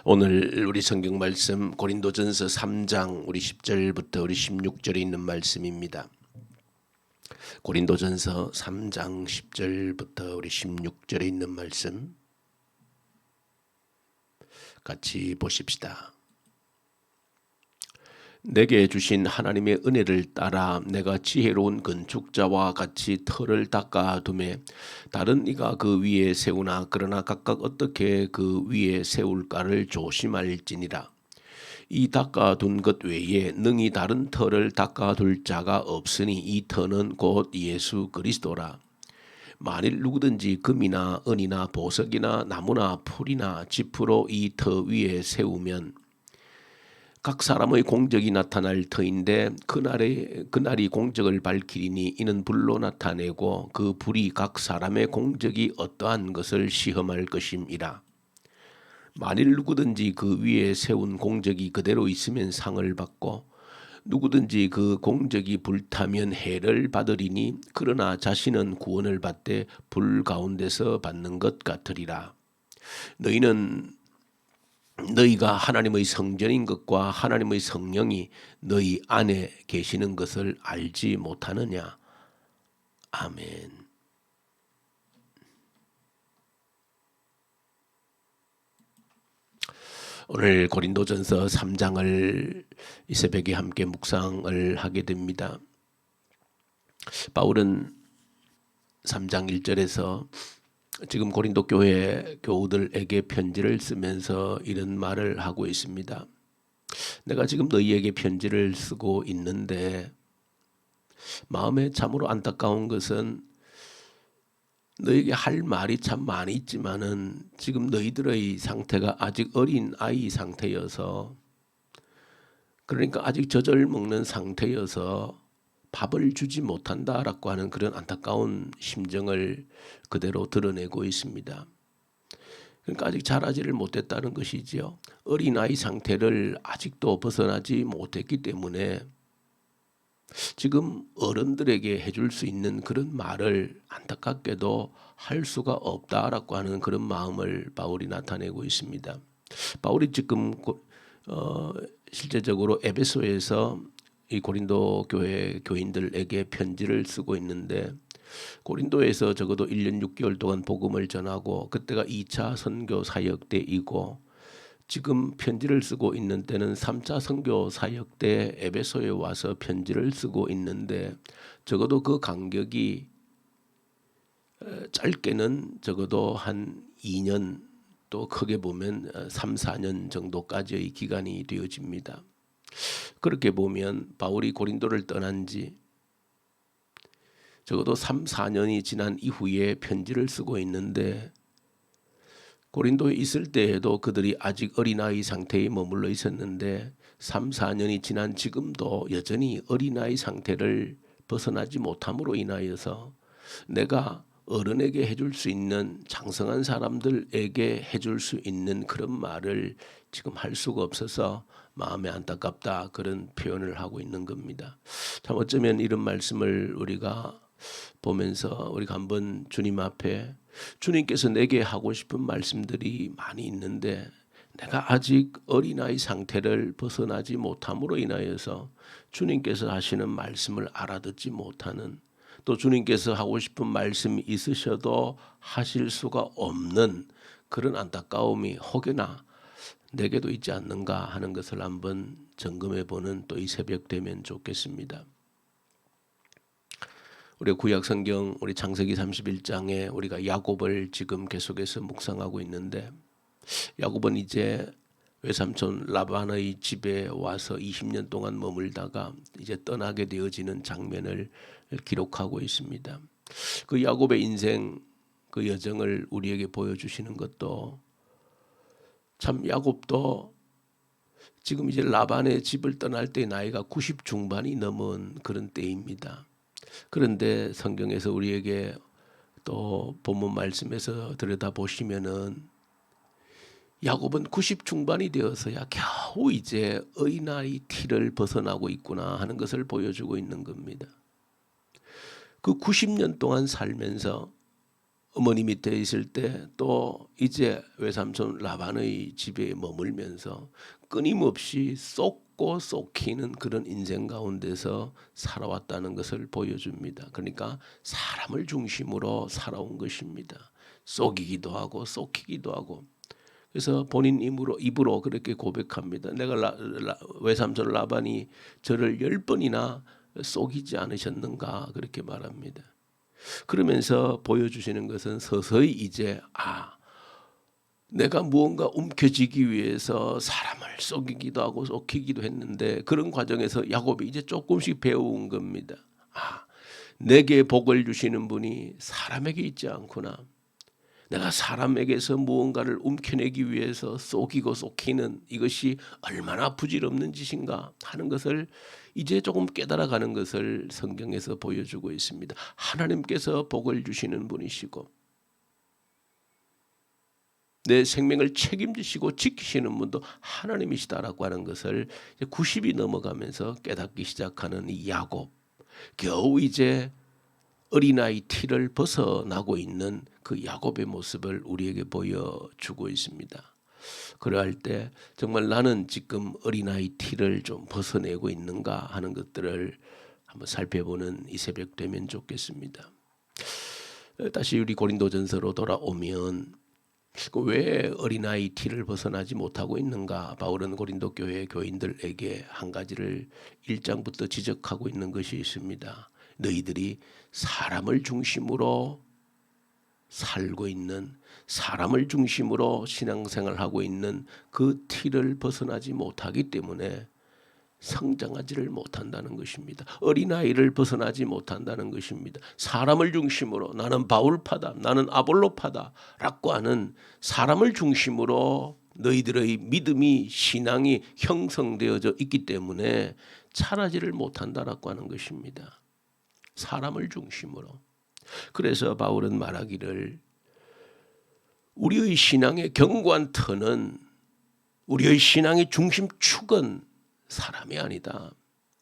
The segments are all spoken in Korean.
오늘 우리 성경 말씀 고린도전서 3장 우리 10절부터 우리 16절에 있는 말씀입니다. 고린도전서 3장 10절부터 우리 16절에 있는 말씀 같이 보십시다. 내게 주신 하나님의 은혜를 따라 내가 지혜로운 건축자와 같이 터를 닦아두매 다른 이가 그 위에 세우나 그러나 각각 어떻게 그 위에 세울까를 조심할지니라. 이 닦아둔 것 외에 능히 다른 터를 닦아둘 자가 없으니 이 터는 곧 예수 그리스도라. 만일 누구든지 금이나 은이나 보석이나 나무나 풀이나 지푸로 이 터 위에 세우면 각 사람의 공적이 나타날 터인데 그날이 공적을 밝히리니 이는 불로 나타내고 그 불이 각 사람의 공적이 어떠한 것을 시험할 것임이라. 만일 누구든지 그 위에 세운 공적이 그대로 있으면 상을 받고 누구든지 그 공적이 불타면 해를 받으리니 그러나 자신은 구원을 받되 불 가운데서 받는 것 같으리라. 너희가 하나님의 성전인 것과 하나님의 성령이 너희 안에 계시는 것을 알지 못하느냐. 아멘. 오늘 고린도전서 3장을 이 새벽에 함께 묵상을 하게 됩니다. 바울은 3장 1절에서 지금 고린도 교회 교우들에게 편지를 쓰면서 이런 말을 하고 있습니다. 내가 지금 너희에게 편지를 쓰고 있는데 마음에 참으로 안타까운 것은 너희에게 할 말이 참 많이 있지만은 지금 너희들의 상태가 아직 어린 아이 상태여서, 그러니까 아직 젖을 먹는 상태여서 밥을 주지 못한다라고 하는 그런 안타까운 심정을 그대로 드러내고 있습니다. 그러니까 아직 자라지를 못했다는 것이지요. 어린아이 상태를 아직도 벗어나지 못했기 때문에 지금 어른들에게 해줄 수 있는 그런 말을 안타깝게도 할 수가 없다라고 하는 그런 마음을 바울이 나타내고 있습니다. 바울이 지금 실제적으로 에베소에서 이 고린도 교회 교인들에게 편지를 쓰고 있는데, 고린도에서 적어도 1년 6개월 동안 복음을 전하고 그때가 2차 선교 사역 때이고, 지금 편지를 쓰고 있는 때는 3차 선교 사역 때 에베소에 와서 편지를 쓰고 있는데, 적어도 그 간격이 짧게는 적어도 한 2년, 또 크게 보면 3, 4년 정도까지의 기간이 되어집니다. 그렇게 보면 바울이 고린도를 떠난 지 적어도 3, 4년이 지난 이후에 편지를 쓰고 있는데, 고린도에 있을 때에도 그들이 아직 어린아이 상태에 머물러 있었는데 3, 4년이 지난 지금도 여전히 어린아이 상태를 벗어나지 못함으로 인하여서 내가 어른에게 해줄 수 있는, 장성한 사람들에게 해줄 수 있는 그런 말을 지금 할 수가 없어서 마음에 안타깝다, 그런 표현을 하고 있는 겁니다. 참 어쩌면 이런 말씀을 우리가 보면서 우리가 한번 주님 앞에, 주님께서 내게 하고 싶은 말씀들이 많이 있는데 내가 아직 어린아이 상태를 벗어나지 못함으로 인하여서 주님께서 하시는 말씀을 알아듣지 못하는, 또 주님께서 하고 싶은 말씀이 있으셔도 하실 수가 없는 그런 안타까움이 혹여나 내게도 있지 않는가 하는 것을 한번 점검해 보는 또 이 새벽 되면 좋겠습니다. 우리 구약 성경 우리 창세기 31장에 우리가 야곱을 지금 계속해서 묵상하고 있는데, 야곱은 이제 외삼촌 라반의 집에 와서 20년 동안 머물다가 이제 떠나게 되어지는 장면을 기록하고 있습니다. 그 야곱의 인생, 그 여정을 우리에게 보여주시는 것도, 참 야곱도 지금 이제 라반의 집을 떠날 때 나이가 90 중반이 넘은 그런 때입니다. 그런데 성경에서 우리에게 또 본문 말씀에서 들여다보시면은 야곱은 90 중반이 되어서야 겨우 이제 어린아이 티를 벗어나고 있구나 하는 것을 보여주고 있는 겁니다. 그 90년 동안 살면서 어머니 밑에 있을 때 또 이제 외삼촌 라반의 집에 머물면서 끊임없이 쏟고 쏟기는 그런 인생 가운데서 살아왔다는 것을 보여줍니다. 그러니까 사람을 중심으로 살아온 것입니다. 속이기도 하고 쏟기기도 하고. 그래서 본인 입으로 그렇게 고백합니다. 내가 외삼촌 라반이 저를 10번이나 속이지 않으셨는가 그렇게 말합니다. 그러면서 보여주시는 것은 서서히 이제 내가 무언가 움켜쥐기 위해서 사람을 속이기도 하고 속이기도 했는데 그런 과정에서 야곱이 이제 조금씩 배워온 겁니다. 내게 복을 주시는 분이 사람에게 있지 않구나. 내가 사람에게서 무언가를 움켜내기 위해서 속이고 속이는 이것이 얼마나 부질없는 짓인가 하는 것을 이제 조금 깨달아가는 것을 성경에서 보여주고 있습니다. 하나님께서 복을 주시는 분이시고 내 생명을 책임지시고 지키시는 분도 하나님이시다라고 하는 것을 90이 넘어가면서 깨닫기 시작하는 이 야곱. 겨우 이제 어린아이 티를 벗어나고 있는 그 야곱의 모습을 우리에게 보여주고 있습니다. 그러할 때 정말 나는 지금 어린아이 티를 좀 벗어내고 있는가 하는 것들을 한번 살펴보는 이 새벽 되면 좋겠습니다. 다시 우리 고린도전서로 돌아오면 왜 어린아이 티를 벗어나지 못하고 있는가? 바울은 고린도 교회 교인들에게 한 가지를 1장부터 지적하고 있는 것이 있습니다. 너희들이 사람을 중심으로 살고 있는, 사람을 중심으로 신앙생활하고 있는 그 티를 벗어나지 못하기 때문에 성장하지를 못한다는 것입니다. 어린아이를 벗어나지 못한다는 것입니다. 사람을 중심으로 나는 바울파다, 나는 아볼로파다 라고 하는 사람을 중심으로 너희들의 믿음이 신앙이 형성되어져 있기 때문에 자라지를 못한다라고 하는 것입니다. 사람을 중심으로. 그래서 바울은 말하기를 우리의 신앙의 견고한 터는 우리의 신앙의 중심축은 사람이 아니다.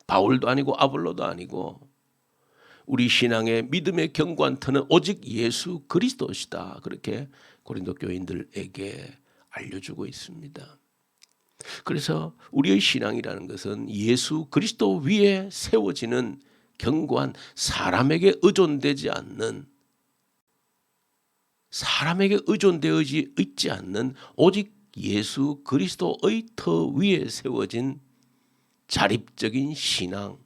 바울도 아니고 아볼로도 아니고 우리 신앙의 믿음의 견고한 터는 오직 예수 그리스도시다. 그렇게 고린도 교인들에게 알려주고 있습니다. 그래서 우리의 신앙이라는 것은 예수 그리스도 위에 세워지는 견고한 사람에게 의존되지 않는 사람에게 의존되어 있지 않는 오직 예수 그리스도의 터 위에 세워진 자립적인 신앙.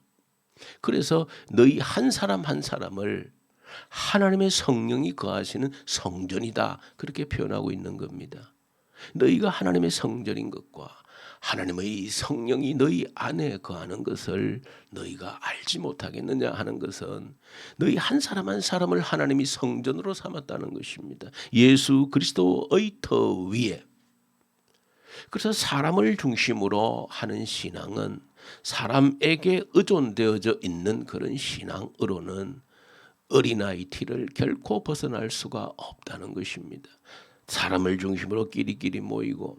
그래서 너희 한 사람 한 사람을 하나님의 성령이 거하시는 성전이다. 그렇게 표현하고 있는 겁니다. 너희가 하나님의 성전인 것과 하나님의 성령이 너희 안에 거하는 것을 너희가 알지 못하겠느냐 하는 것은 너희 한 사람 한 사람을 하나님이 성전으로 삼았다는 것입니다. 예수 그리스도의 터 위에. 그래서 사람을 중심으로 하는 신앙은 사람에게 의존되어져 있는 그런 신앙으로는 어린아이 티를 결코 벗어날 수가 없다는 것입니다. 사람을 중심으로 끼리끼리 모이고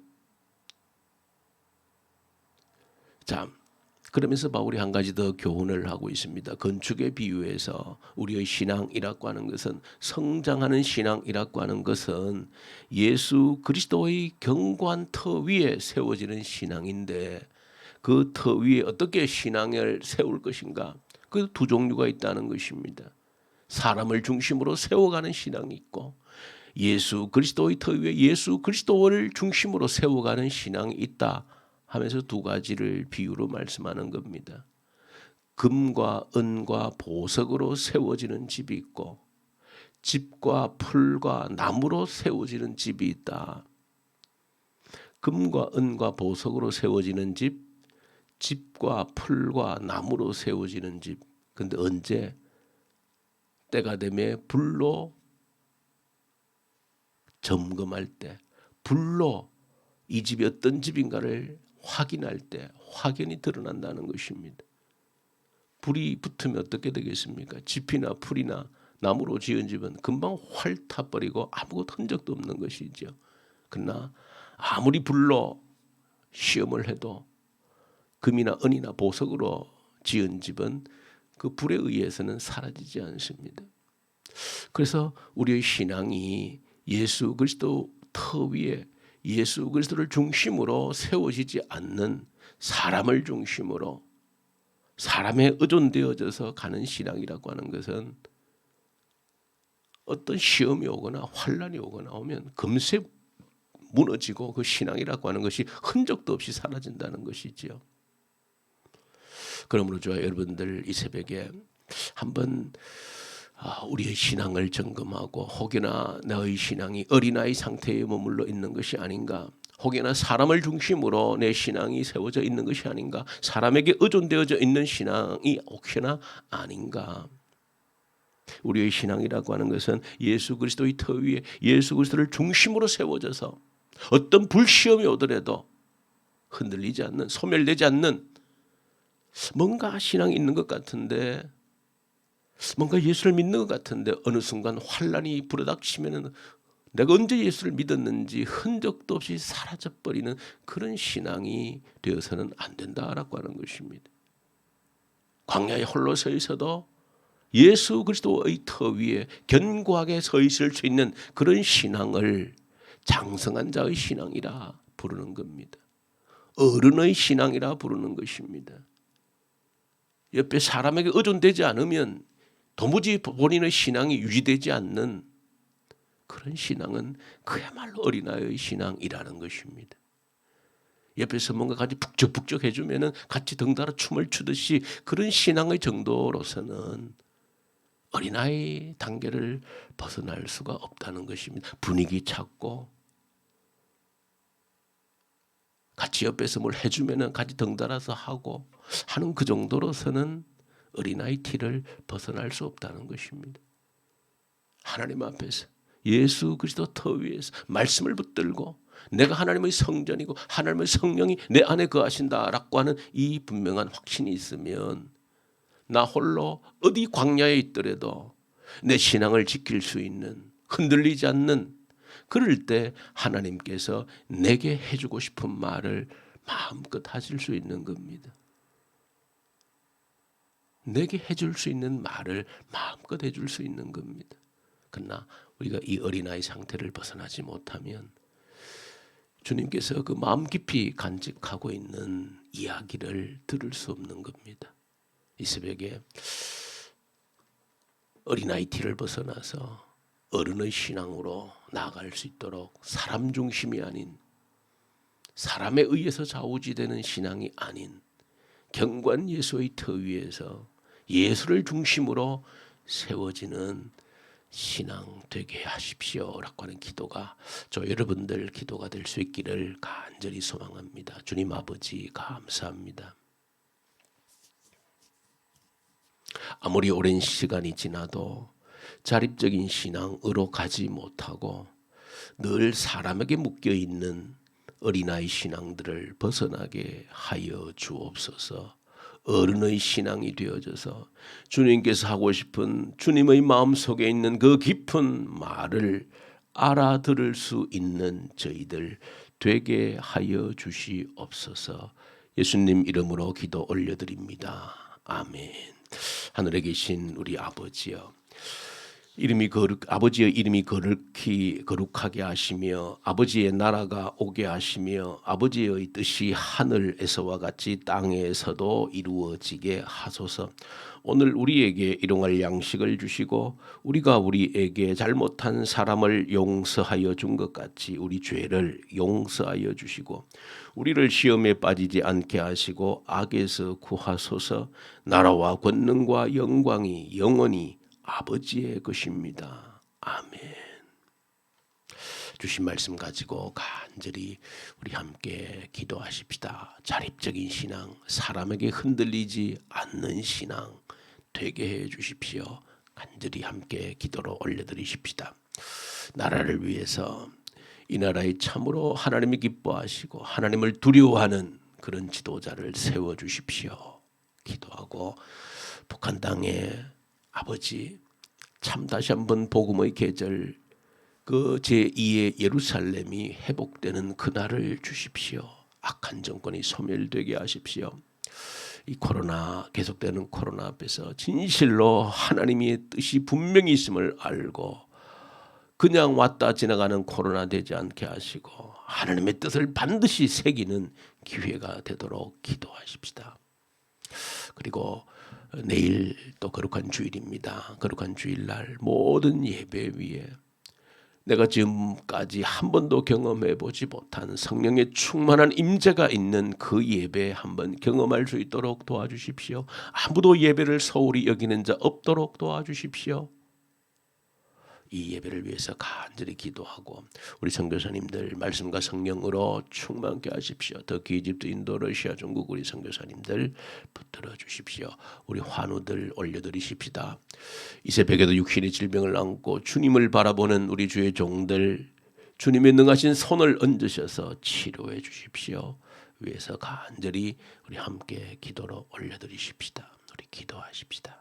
자, 그러면서 바울이 한 가지 더 교훈을 하고 있습니다. 건축에 비유해서 우리의 신앙이라고 하는 것은 성장하는 신앙이라고 하는 것은 예수 그리스도의 견고한 터 위에 세워지는 신앙인데 그 터 위에 어떻게 신앙을 세울 것인가? 그 두 종류가 있다는 것입니다. 사람을 중심으로 세워가는 신앙이 있고 예수 그리스도의 터 위에 예수 그리스도를 중심으로 세워가는 신앙이 있다 하면서 두 가지를 비유로 말씀하는 겁니다. 금과 은과 보석으로 세워지는 집이 있고 집과 풀과 나무로 세워지는 집이 있다. 금과 은과 보석으로 세워지는 집, 집과 풀과 나무로 세워지는 집. 근데 언제? 때가 되면 불로 점검할 때, 불로 이 집이 어떤 집인가를 확인할 때 확연히 드러난다는 것입니다. 불이 붙으면 어떻게 되겠습니까? 집이나 풀이나 나무로 지은 집은 금방 활 타버리고 아무것도 흔적도 없는 것이죠. 그러나 아무리 불로 시험을 해도 금이나 은이나 보석으로 지은 집은 그 불에 의해서는 사라지지 않습니다. 그래서 우리의 신앙이 예수 그리스도 터 위에 예수 그리스도를 중심으로 세워지지 않는 사람을 중심으로 사람에 의존되어져서 가는 신앙이라고 하는 것은 어떤 시험이 오거나 환란이 오거나 오면 금세 무너지고 그 신앙이라고 하는 것이 흔적도 없이 사라진다는 것이지요. 그러므로 저와 여러분들 이 새벽에 한번 우리의 신앙을 점검하고 혹여나 나의 신앙이 어린아이 상태에 머물러 있는 것이 아닌가, 혹여나 사람을 중심으로 내 신앙이 세워져 있는 것이 아닌가, 사람에게 의존되어져 있는 신앙이 혹시나 아닌가. 우리의 신앙이라고 하는 것은 예수 그리스도의 터 위에 예수 그리스도를 중심으로 세워져서 어떤 불시험이 오더라도 흔들리지 않는, 소멸되지 않는, 뭔가 신앙이 있는 것 같은데, 뭔가 예수를 믿는 것 같은데 어느 순간 환란이 불어닥치면은 내가 언제 예수를 믿었는지 흔적도 없이 사라져버리는 그런 신앙이 되어서는 안 된다라고 하는 것입니다. 광야에 홀로 서 있어도 예수 그리스도의 터 위에 견고하게 서 있을 수 있는 그런 신앙을 장성한 자의 신앙이라 부르는 겁니다. 어른의 신앙이라 부르는 것입니다. 옆에 사람에게 의존되지 않으면 도무지 본인의 신앙이 유지되지 않는 그런 신앙은 그야말로 어린아이의 신앙이라는 것입니다. 옆에서 뭔가 같이 북적북적 해주면 같이 덩달아 춤을 추듯이 그런 신앙의 정도로서는 어린아이 단계를 벗어날 수가 없다는 것입니다. 분위기 찾고 같이 옆에서 뭘 해주면 같이 덩달아서 하고 하는 그 정도로서는 어린아이 티를 벗어날 수 없다는 것입니다. 하나님 앞에서 예수 그리스도 터 위에서 말씀을 붙들고 내가 하나님의 성전이고 하나님의 성령이 내 안에 거하신다라고 하는 이 분명한 확신이 있으면 나 홀로 어디 광야에 있더라도 내 신앙을 지킬 수 있는, 흔들리지 않는, 그럴 때 하나님께서 내게 해주고 싶은 말을 마음껏 하실 수 있는 겁니다. 내게 해줄 수 있는 말을 마음껏 해줄 수 있는 겁니다. 그러나 우리가 이 어린아이 상태를 벗어나지 못하면 주님께서 그 마음 깊이 간직하고 있는 이야기를 들을 수 없는 겁니다. 이 새벽에 어린아이 티를 벗어나서 어른의 신앙으로 나아갈 수 있도록 사람 중심이 아닌, 사람에 의해서 좌우지되는 신앙이 아닌 경관 예수의 터 위에서 예수를 중심으로 세워지는 신앙 되게 하십시오라고 하는 기도가 저 여러분들 기도가 될 수 있기를 간절히 소망합니다. 주님 아버지 감사합니다. 아무리 오랜 시간이 지나도 자립적인 신앙으로 가지 못하고 늘 사람에게 묶여있는 어린아이 신앙들을 벗어나게 하여 주옵소서. 어른의 신앙이 되어져서 주님께서 하고 싶은 주님의 마음속에 있는 그 깊은 말을 알아들을 수 있는 저희들 되게 하여 주시옵소서. 예수님 이름으로 기도 올려드립니다. 아멘. 하늘에 계신 우리 아버지여, 아버지의 이름이 거룩하게 하시며 아버지의 나라가 오게 하시며 아버지의 뜻이 하늘에서와 같이 땅에서도 이루어지게 하소서. 오늘 우리에게 일용할 양식을 주시고 우리가 우리에게 잘못한 사람을 용서하여 준 것 같이 우리 죄를 용서하여 주시고 우리를 시험에 빠지지 않게 하시고 악에서 구하소서. 나라와 권능과 영광이 영원히 아버지의 것입니다. 아멘. 주신 말씀 가지고 간절히 우리 함께 기도하십시다. 자립적인 신앙, 사람에게 흔들리지 않는 신앙 되게 해 주십시오. 간절히 함께 기도로 올려드리십시다. 나라를 위해서 이 나라에 참으로 하나님이 기뻐하시고 하나님을 두려워하는 그런 지도자를 세워주십시오. 기도하고 북한 땅에 아버지 참 다시 한번 복음의 계절 그 제2의 예루살렘이 회복되는 그날을 주십시오. 악한 정권이 소멸되게 하십시오. 이 코로나 계속되는 코로나 앞에서 진실로 하나님의 뜻이 분명히 있음을 알고 그냥 왔다 지나가는 코로나 되지 않게 하시고 하나님의 뜻을 반드시 새기는 기회가 되도록 기도하십시다. 그리고 내일 또 거룩한 주일입니다. 거룩한 주일날 모든 예배 위에 내가 지금까지 한 번도 경험해 보지 못한 성령의 충만한 임재가 있는 그 예배 한번 경험할 수 있도록 도와주십시오. 아무도 예배를 소홀히 여기는 자 없도록 도와주십시오. 이 예배를 위해서 간절히 기도하고 우리 선교사님들 말씀과 성령으로 충만케 하십시오. 터키, 이집트, 인도, 러시아, 중국 우리 선교사님들 붙들어 주십시오. 우리 환우들 올려드리십시다. 이 새벽에도 육신의 질병을 안고 주님을 바라보는 우리 주의 종들 주님의 능하신 손을 얹으셔서 치료해 주십시오. 위에서 간절히 우리 함께 기도로 올려드리십시다. 우리 기도하십시다.